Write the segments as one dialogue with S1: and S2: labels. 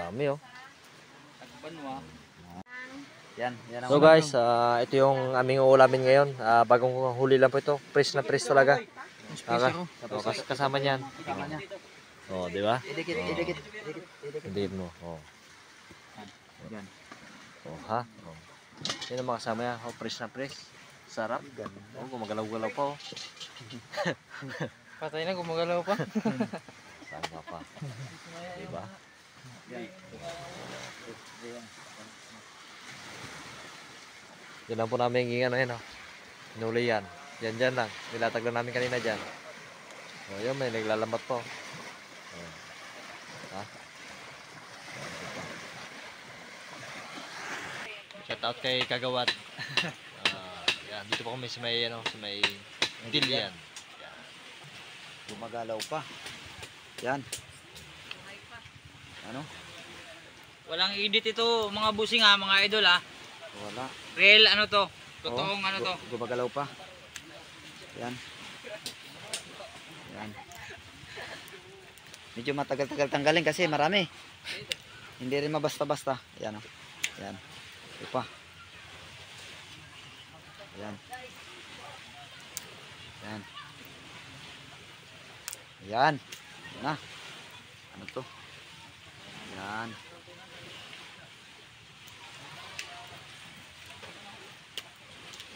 S1: Dami oh.
S2: Tagbanwa.
S3: Yan ang
S1: So guys, ito yung aming uulamin ngayon. Bagong huli lang po ito. Fresh na fresh talaga. Kasama niyan.
S3: kasama niya.
S1: Oh, di ba?
S3: Idikit.
S1: Hindi mo. Oh.
S3: Yan.
S1: Oh, ha? Oh. Yan ang mga kasama niya. Oh, fresh na fresh. Sarap. Oh, gumagalaw-galaw pa oh.
S2: Patay na, gumagalaw pa.
S1: Sama pa. Di ba?
S3: Yan.
S1: Yan lang po namin yung ano yan oh. Hinuli yan. Dyan lang. Nilatag lang namin kanina dyan. Oh, yun may naglalambat po. Oh. Ha? Shout out kay Kagawad. Yan, dito po kami sa may ano, sa may Dilian.
S3: Gumagalaw pa. Yan. Ano?
S2: Walang edit ito, mga busing ha, mga idol ha.
S3: Wala.
S2: Real ano to, totoong ano to.
S3: Gumagalaw pa. Yan. Yan. Medyo matagal-tagal tanggalin kasi marami. Hindi rin mabasta-basta. Yan o. Yan. Ito pa. Yan. Yan. Yan. Yan na. Ano to? Yan.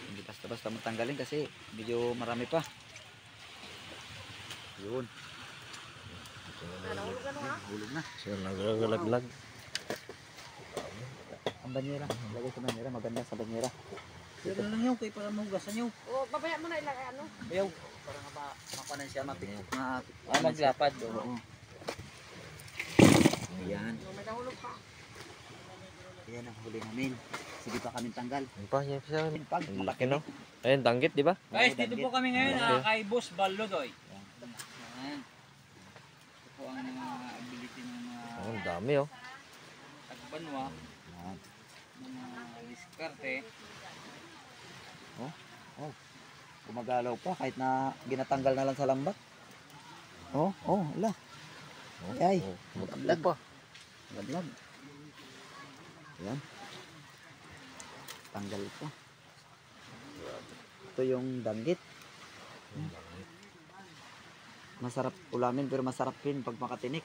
S3: Hindi basta-basta matanggalin kasi medyo marami pa. Yun. Hulog na.
S1: So, naglalaglag.
S3: Ang banyera. Lagay sa banyera. Maganda sa banyera.
S2: Pero lang yun, kaya para mahugasan nyo.
S4: O, babaya mo na ilagay ano?
S3: Bayaw. Para nga mapanan siya. Mapikot.
S2: Maglapad.
S3: Oo. Ayan.
S4: May nahulog pa.
S3: Ayan ang huli namin. Sige pa kami tanggal.
S1: Ano pa? Yan pa siya.
S3: Pag
S1: Ang laki no? Ayun, danggit, di ba?
S2: Guys, dito po kami ngayon
S1: Okay.
S2: kay Boss Ballodoy. Yan. Ito po ang mga ability ng mga
S1: Oh, ang dami oh.
S2: tagbanwa,
S3: Ayan.
S2: mga diskarte.
S3: Gumagalaw pa kahit na ginatanggal na lang sa lambat. Oh, ala. Ay,
S1: Oh, mataglag pa.
S3: Maglag. Ayan. Tanggal pa. Ito yung danggit. Masarap ulamin pero masarap din pag makatinik.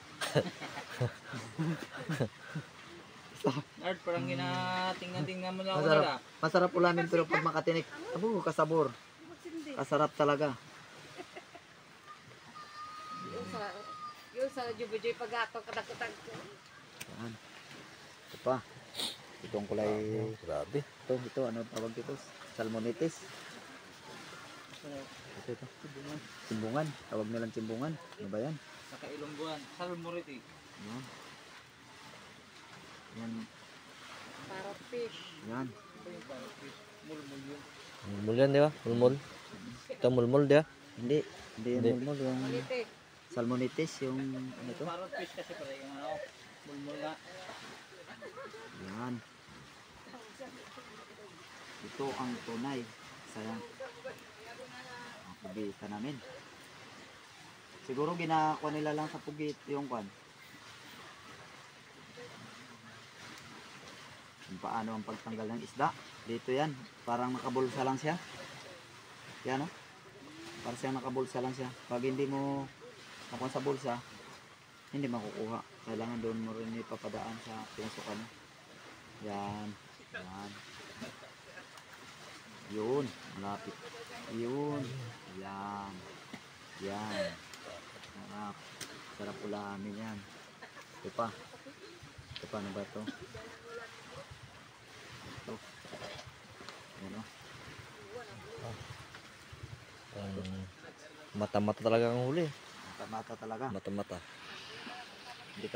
S2: Nard, parang ginatingnan-tingnan mo na ako
S3: Masarap.
S2: nila.
S3: Masarap ulamin pero pag makatinik. Abo, kasabor. Kasarap talaga.
S4: Yung sa Jubijoy pagato, katakutag ko.
S3: Ayan. Ito pa. Itong kulay.
S1: Grabe.
S3: Ito, ano tawag dito? Salmonitis. Ito. Cimbungan. Tawag nilang cimbungan. Ano ba yan?
S2: Sa Kailongguan, Salmoriti.
S3: Yan. Yan.
S4: Parrot fish.
S3: Yan.
S2: Mulmul yun.
S1: Mulmul yan, di ba? Mulmul. Ito mulmul, di ba?
S3: Hindi. Hindi yan
S1: Hindi.
S3: mulmol. Yung
S4: Malite.
S3: salmonitis. Yung ano to?
S2: Parrot fish kasi pala yung ano, mulmul na.
S3: Yan. Ito ang tunay. Sayang. Ang pugita namin. Siguro ginakuha nila lang sa pugit yung kwan. Kung paano ang pagtanggal ng isda. Dito yan. Parang nakabulsa lang siya. Yan o. Parang siya nakabulsa lang siya. Pag hindi mo nakuha sa bulsa, hindi makukuha. Kailangan doon mo rin ipapadaan sa pinasukan mo. Yan. Yan. Yun. Malapit. Yun. Yan. Yan. Sarap. Sarap ulamin yan. Ito pa. Ito pa. Ano ba ito? Ito. Yan o.
S1: Mata-mata talaga ang huli.
S3: Mata-mata talaga.
S1: Mata-mata.
S3: Hindi ka